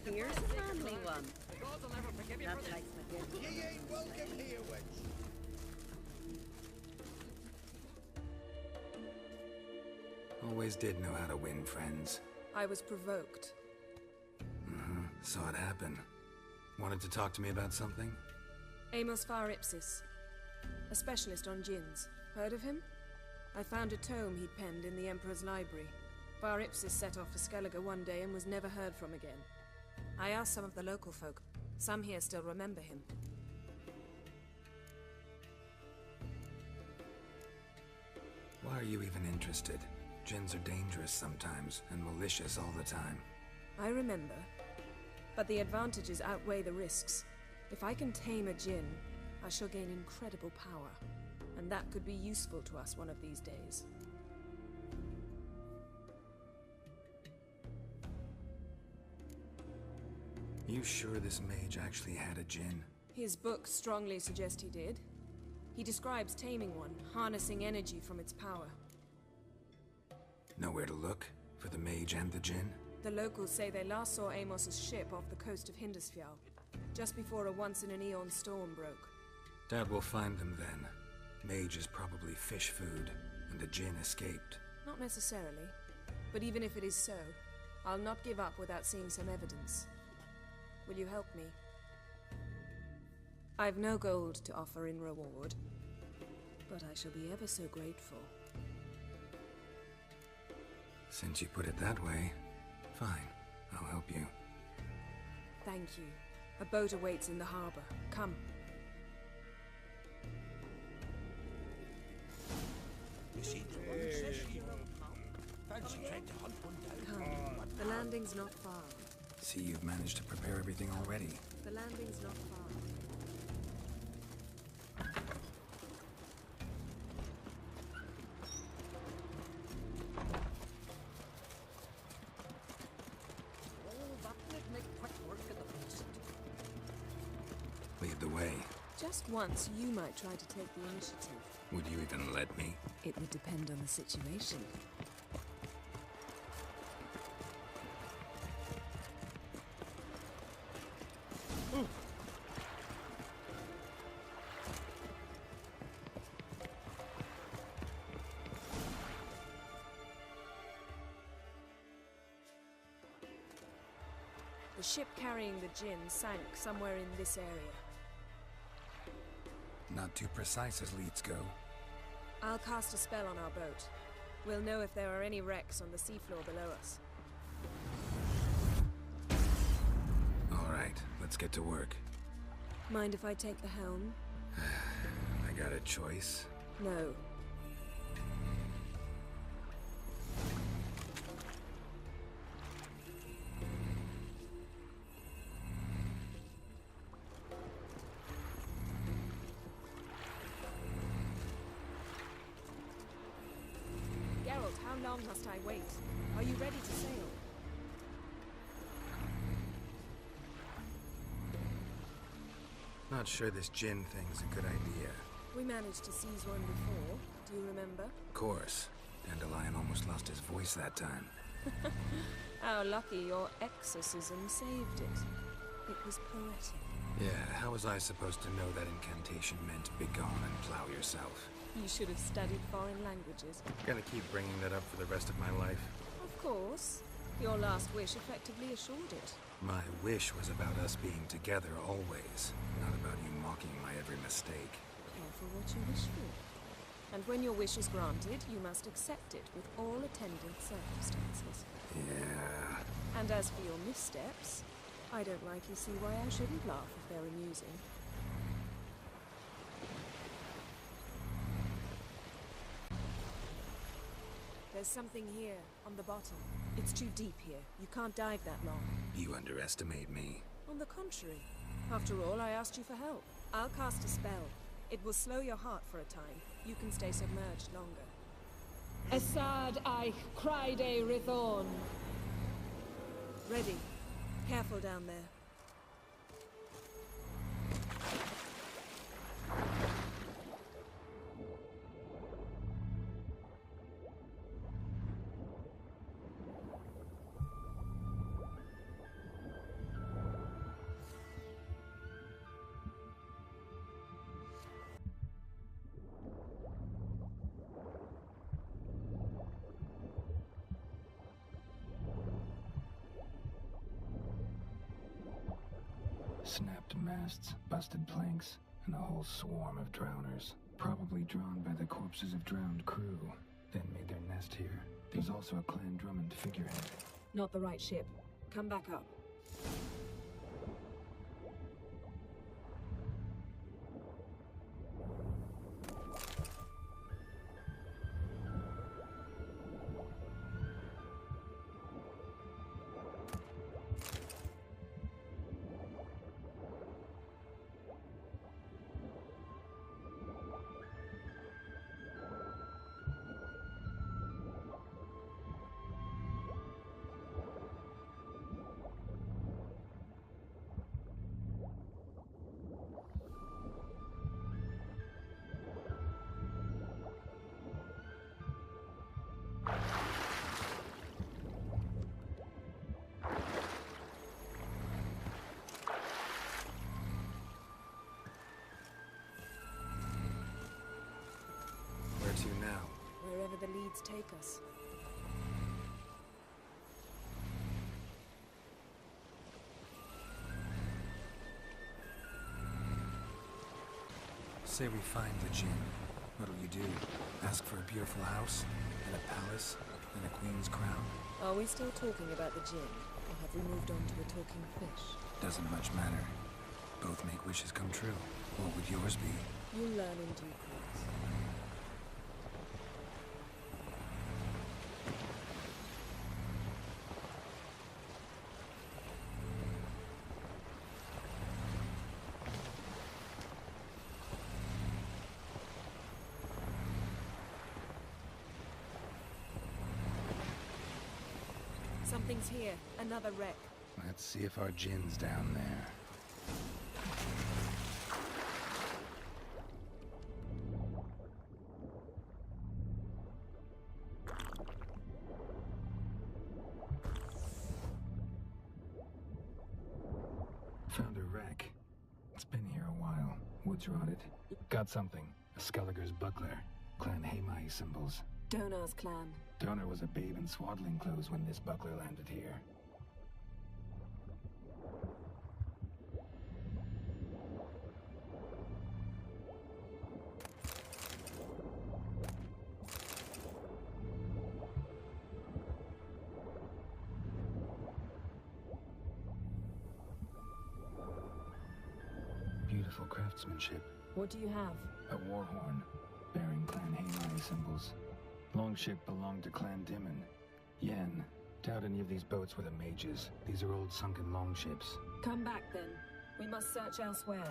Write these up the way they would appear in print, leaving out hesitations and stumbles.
here's a manly one. That likes my gift. Ye ain't welcome here, wench. Always did know how to win friends. I was provoked. Saw it happen. Wanted to talk to me about something? Amos Ipsis, a specialist on djinns. Heard of him? I found a tome he'd penned in the Emperor's library. Ipsis set off for Skellige one day and was never heard from again. I asked some of the local folk. Some here still remember him. Why are you even interested? Djinns are dangerous sometimes, and malicious all the time. I remember. But the advantages outweigh the risks. If I can tame a djinn, I shall gain incredible power. And that could be useful to us one of these days. You sure this mage actually had a djinn? His books strongly suggest he did. He describes taming one, harnessing energy from its power. Nowhere to look? For the mage and the djinn? The locals say they last saw Amos's ship off the coast of Hindisfjall, just before a once-in-an-eon storm broke. Doubt we'll find them then. Mage is probably fish food, and the djinn escaped. Not necessarily. But even if it is so, I'll not give up without seeing some evidence. Will you help me? I've no gold to offer in reward, but I shall be ever so grateful. Since you put it that way, fine. I'll help you. Thank you. A boat awaits in the harbor. Come. Come. The landing's not far. See, you've managed to prepare everything already. The landing's not far. Lead the way. Just once, you might try to take the initiative. Would you even let me? It would depend on the situation. The ship carrying the djinn sank somewhere in this area. Not too precise as leads go. I'll cast a spell on our boat. We'll know if there are any wrecks on the seafloor below us. All right, let's get to work. Mind if I take the helm? I got a choice. No. How long must I wait? Are you ready to sail? Not sure this djinn thing's a good idea. We managed to seize one before. Do you remember? Of course. Dandelion almost lost his voice that time. How lucky your exorcism saved it. It was poetic. Yeah, how was I supposed to know that incantation meant begone and plow yourself? You should have studied foreign languages. Gonna keep bringing that up for the rest of my life. Of course. Your last wish effectively assured it. My wish was about us being together always, not about you mocking my every mistake. Careful what you wish for. And when your wish is granted, you must accept it with all attendant circumstances. Yeah. And as for your missteps, I don't rightly see why I shouldn't laugh if they're amusing. There's something here, on the bottom. It's too deep here. You can't dive that long. You underestimate me. On the contrary. After all, I asked you for help. I'll cast a spell. It will slow your heart for a time. You can stay submerged longer. Esad Eich Criede Rithorn. Ready. Careful down there. Snapped masts, busted planks, and a whole swarm of drowners. Probably drawn by the corpses of drowned crew, then made their nest here. There's also a Clan Drummond figurehead. Not the right ship. Come back up. To now? Wherever the leads take us. Say we find the Jinn. What'll you do? Ask for a beautiful house? And a palace? And a queen's crown? Are we still talking about the Jinn? Or have we moved on to a talking fish? Doesn't much matter. Both make wishes come true. What would yours be? You'll learn in due course. Something's here. Another wreck. Let's see if our Jinn's down there. Found a wreck. It's been here a while. Wood's rotted. Got something. A Skelliger's buckler. Clan Hamai symbols. Donar's clan. Donar was a babe in swaddling clothes when this buckler landed here. Beautiful craftsmanship. What do you have? A war horn, bearing Clan Hamai symbols. Longship belonged to Clan Dimon. Yen. Doubt any of these boats were the mages. These are old sunken longships. Come back then. We must search elsewhere.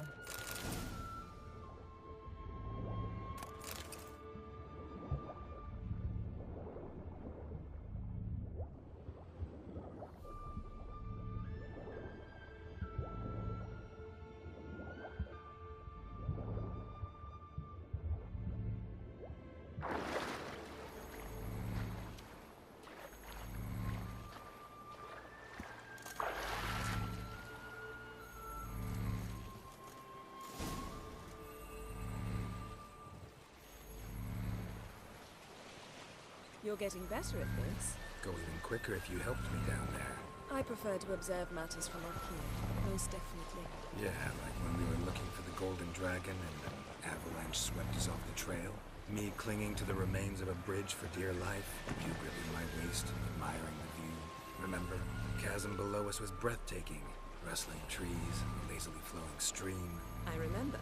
You're getting better at this. Go even quicker if you helped me down there. I prefer to observe matters from up here, most definitely. Yeah, like when we were looking for the Golden Dragon and an avalanche swept us off the trail. Me clinging to the remains of a bridge for dear life. You gripping my waist, admiring the view. Remember, the chasm below us was breathtaking. Rustling trees, a lazily flowing stream. I remember,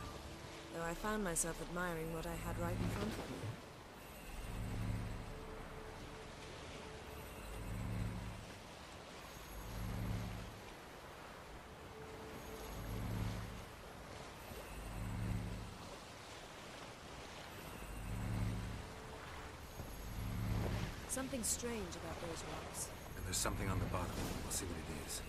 though I found myself admiring what I had right in front of me. Something strange about those rocks. And there's something on the bottom. We'll see what it is.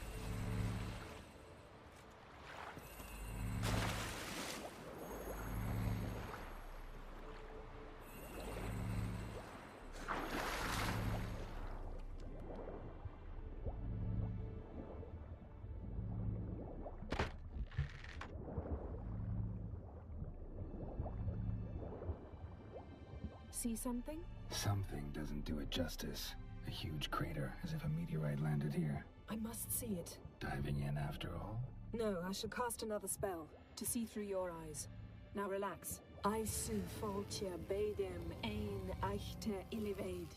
See something? Something doesn't do it justice. A huge crater, as if a meteorite landed here. I must see it. Diving in after all? No, I shall cast another spell, to see through your eyes. Now relax. I su foltia bedem ein eichte illivaid.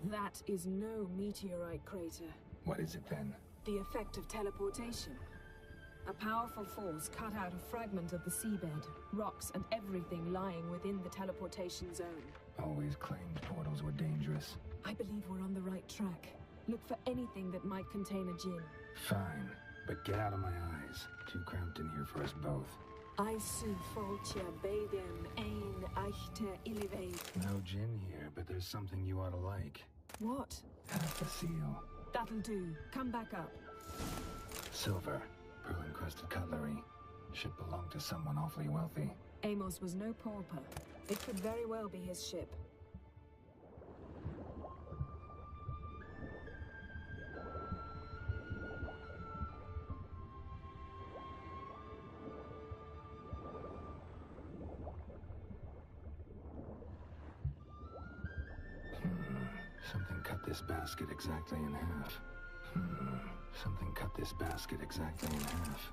That is no meteorite crater. What is it then? The effect of teleportation. A powerful force cut out a fragment of the seabed, rocks and everything lying within the teleportation zone. Always claimed portals were dangerous. I believe we're on the right track. Look for anything that might contain a djinn. Fine, but get out of my eyes. Too cramped in here for us both. I su foltia bedem ein eichte illivaid. No gin here, but there's something you ought to like. What? Half the seal. That'll do. Come back up. Silver. Pearl-encrusted cutlery. Should belong to someone awfully wealthy. Amos was no pauper. It could very well be his ship. Something cut this basket exactly in half. Something cut this basket exactly in half.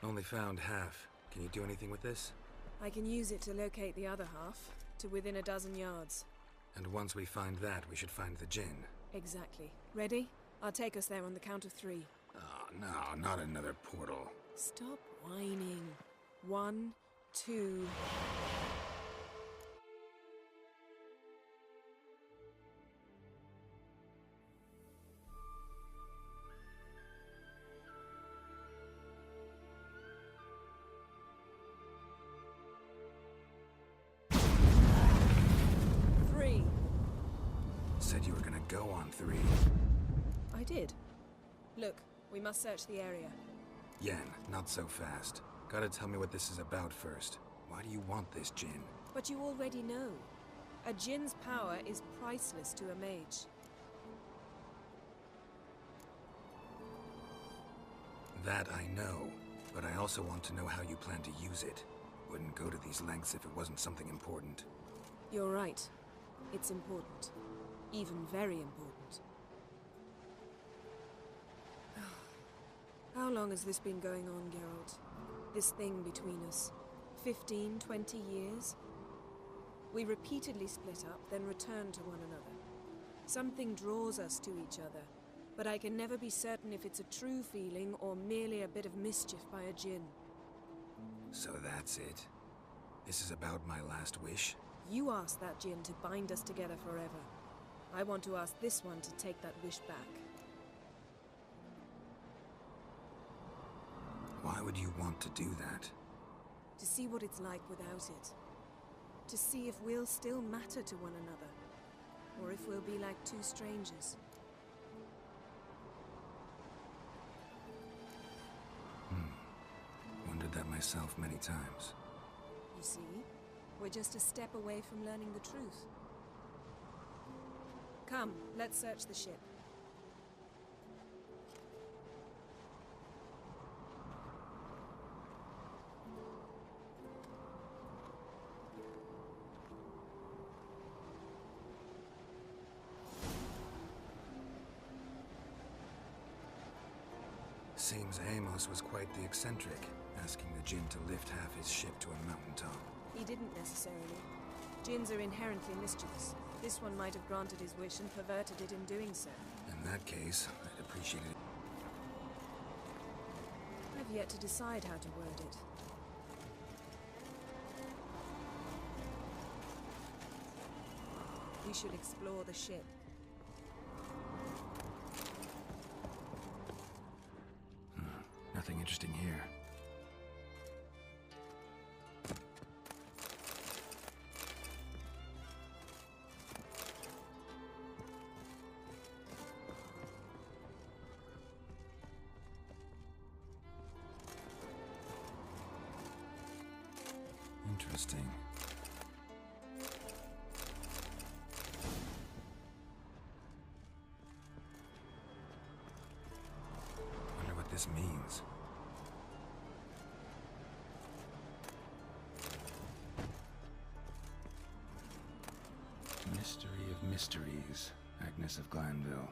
Only found half. Can you do anything with this? I can use it to locate the other half, to within a dozen yards. And once we find that, we should find the gin. Exactly. Ready? I'll take us there on the count of 3. Oh, no, not another portal. Stop whining. 1, 2... Said you were gonna go on 3. I did. Look, we must search the area. Yen, not so fast. Gotta tell me what this is about first. Why do you want this gin? But you already know. A djinn's power is priceless to a mage. That I know, but I also want to know how you plan to use it. Wouldn't go to these lengths if it wasn't something important. You're right. It's important. Even very important. How long has this been going on, Geralt? This thing between us? 15, 20 years? We repeatedly split up, then return to one another. Something draws us to each other, but I can never be certain if it's a true feeling or merely a bit of mischief by a djinn. So that's it. This is about my last wish? You asked that djinn to bind us together forever. I want to ask this one to take that wish back. Why would you want to do that? To see what it's like without it. To see if we'll still matter to one another. Or if we'll be like two strangers. Wondered that myself many times. You see? We're just a step away from learning the truth. Come, let's search the ship. Seems Amos was quite the eccentric, asking the djinn to lift half his ship to a mountaintop. He didn't necessarily. Djinns are inherently mischievous. This one might have granted his wish and perverted it in doing so. In that case, I'd appreciate it. I've yet to decide how to word it. We should explore the ship. Nothing interesting here. Interesting. Wonder what this means. Mystery of mysteries, Agnes of Glanville.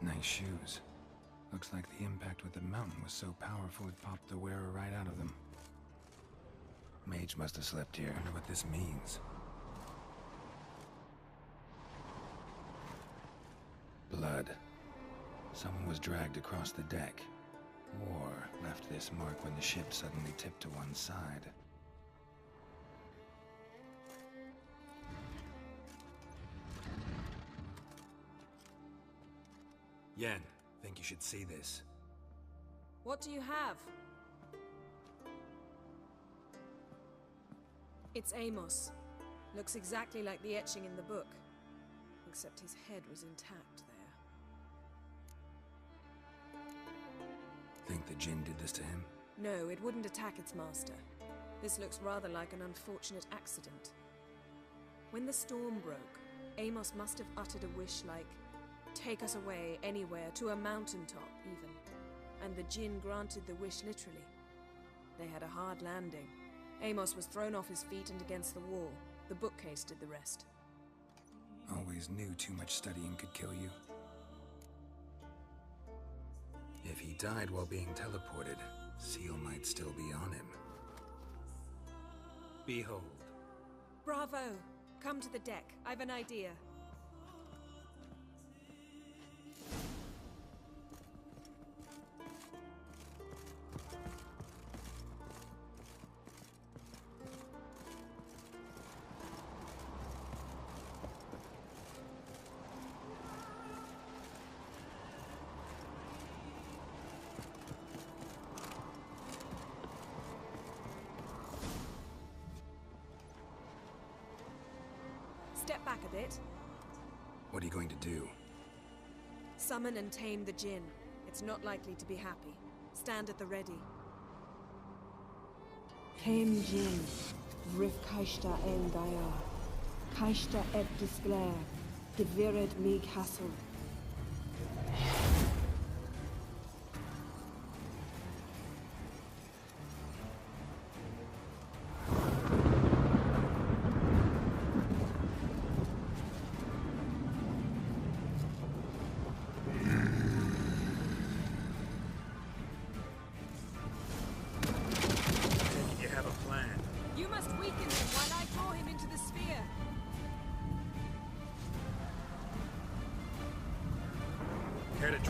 Nice shoes. Looks like the impact with the mountain was so powerful it popped the wearer right out of them. Mage must have slept here. I wonder what this means. Blood. Someone was dragged across the deck. Or left this mark when the ship suddenly tipped to one side. Yen, think you should see this. What do you have? It's Amos. Looks exactly like the etching in the book. Except his head was intact there. Think the Jinn did this to him? No, it wouldn't attack its master. This looks rather like an unfortunate accident. When the storm broke, Amos must have uttered a wish like, "Take us away, anywhere, to a mountaintop, even." And the Jinn granted the wish literally. They had a hard landing. Amos was thrown off his feet and against the wall. The bookcase did the rest. Always knew too much studying could kill you. If he died while being teleported, Seal might still be on him. Behold. Bravo! Come to the deck. I've an idea. Step back a bit. What are you going to do? Summon and tame the Jinn. It's not likely to be happy. Stand at the ready. Tame Jinn, Vrif Kaishta en Gaia, Kaishta et Disglair, Devired me Castle. Care to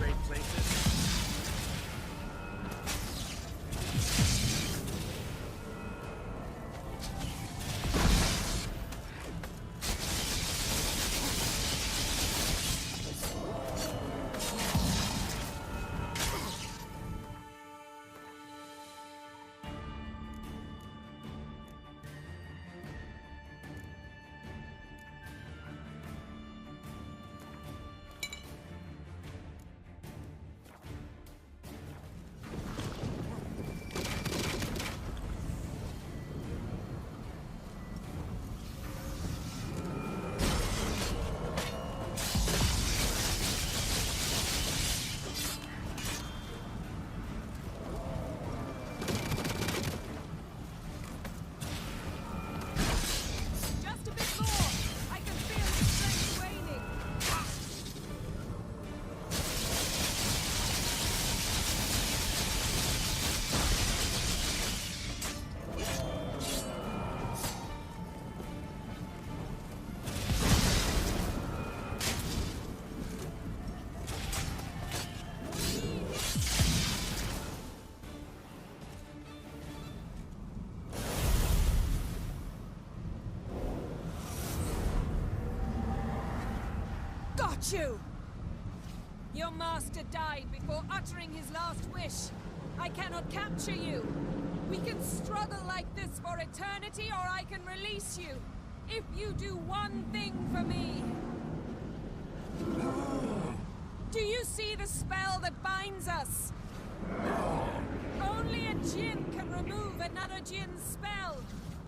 hate you! Your master died before uttering his last wish. I cannot capture you. We can struggle like this for eternity, or I can release you. If you do one thing for me. Do you see the spell that binds us? Only a djinn can remove another djinn's spell.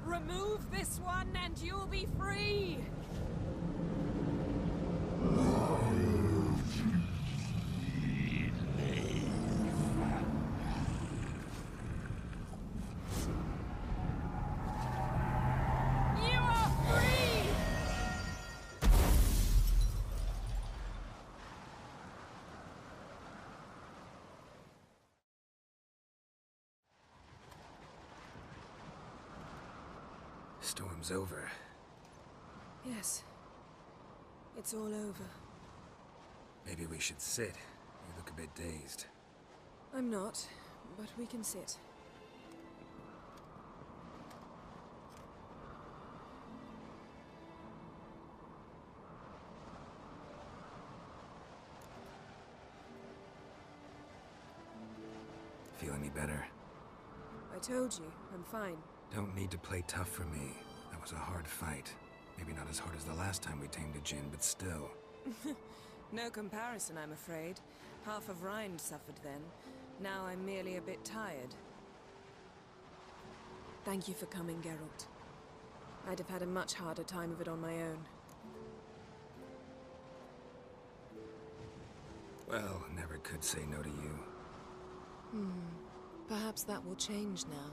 Remove this one and you'll be free. You are free! Storm's over. Yes. It's all over. Maybe we should sit. You look a bit dazed. I'm not, but we can sit. Feel any better? I told you, I'm fine. Don't need to play tough for me. That was a hard fight. Maybe not as hard as the last time we tamed a djinn, but still. No comparison, I'm afraid. Half of Rind suffered then. Now I'm merely a bit tired. Thank you for coming, Geralt. I'd have had a much harder time of it on my own. Well, never could say no to you. Perhaps that will change now.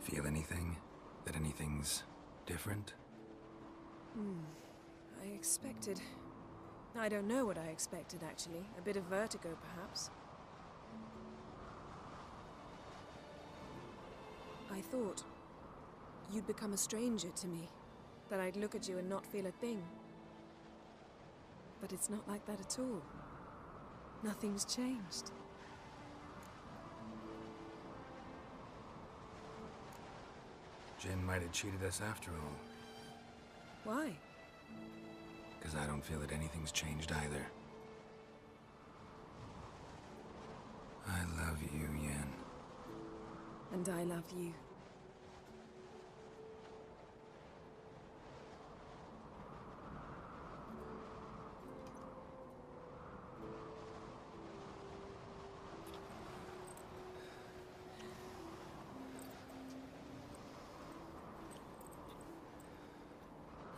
Feel anything? That anything's different? I expected... I don't know what I expected, actually. A bit of vertigo, perhaps. I thought you'd become a stranger to me. That I'd look at you and not feel a thing. But it's not like that at all. Nothing's changed. Jinn might have cheated us after all. Why? Because I don't feel that anything's changed either. I love you, Yen. And I love you.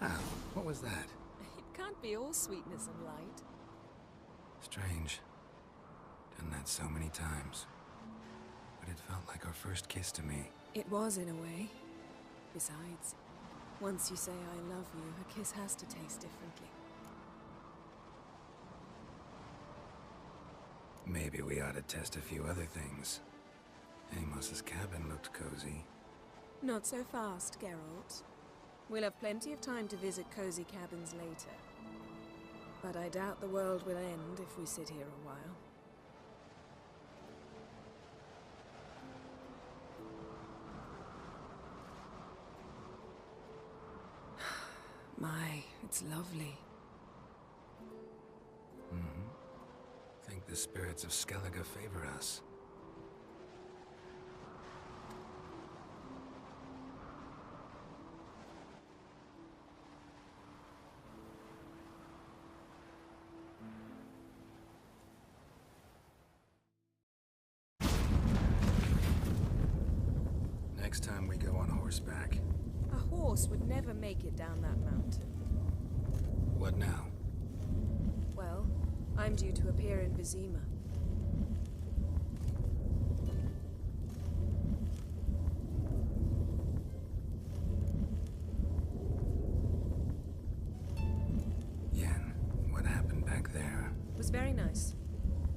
Oh, what was that? It can't be all sweetness and light. Strange. Done that so many times. But it felt like our first kiss to me. It was, in a way. Besides, once you say I love you, a kiss has to taste differently. Maybe we ought to test a few other things. Amos's cabin looked cozy. Not so fast, Geralt. We'll have plenty of time to visit cozy cabins later. But I doubt the world will end if we sit here a while. My, it's lovely. Think the spirits of Skellige favor us. Next time we go on horseback. A horse would never make it down that mountain. What now? Well, I'm due to appear in Vizima. Yen, what happened back there? It was very nice.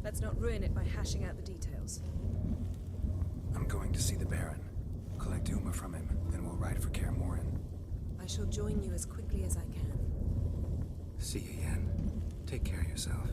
Let's not ruin it by hashing out the details. I'm going to see the Baron. Collect Uma from him, then we'll ride for Kaer Morhen. I shall join you as quickly as I can. See you, Yen. Take care of yourself.